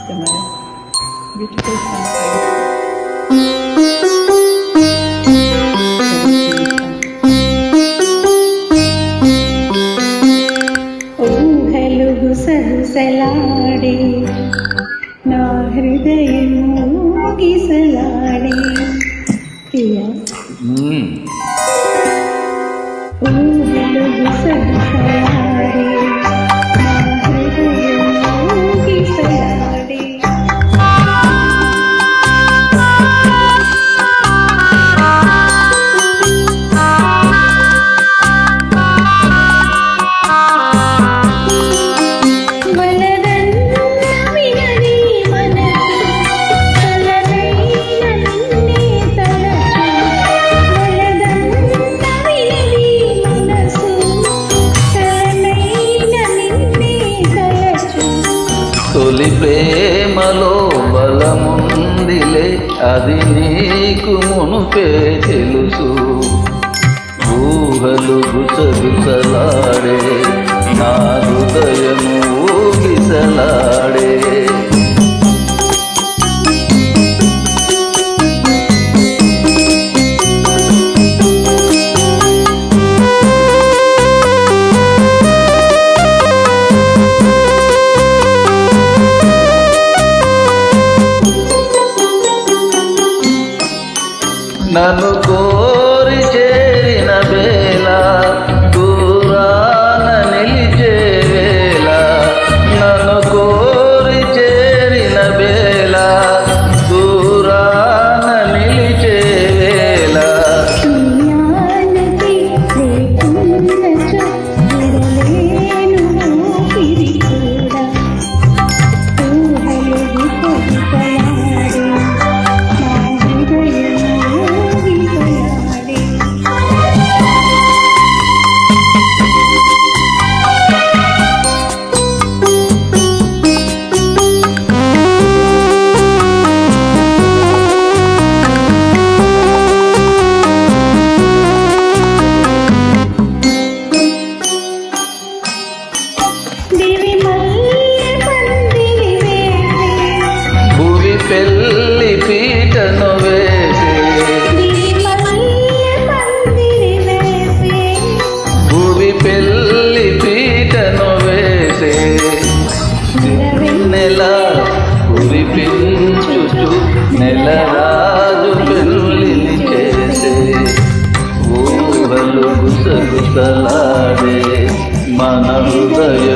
Tamara. Beautiful song. ఊహలు గుసగుసలాడే నా హృదయము గిసలాడే ప్రియా ఊహలు గుసగుసలాడే నా హృదయము గిసలాడే తొలి ప్రేమలో బలముందిలే అది నీకు మునుపే తెలుసు. ఊహలు గుసగుసలాడే నా హృదయము ఊగిసలాడే. నన్ను కోరి చేరిన వేళ దూరాన నిలిచే వేళ, నన్ను కోరి చేరిన వేళ దూరాన నిలిచే వేళ. పెళ్లి పీటను వేసి భూమి పెళ్లి పీటను వేసే నెల కురిపించుచు నెలరాజు పెళ్ళిని చేసే. ఊహలు గుసగుసలాడే మన హృదయ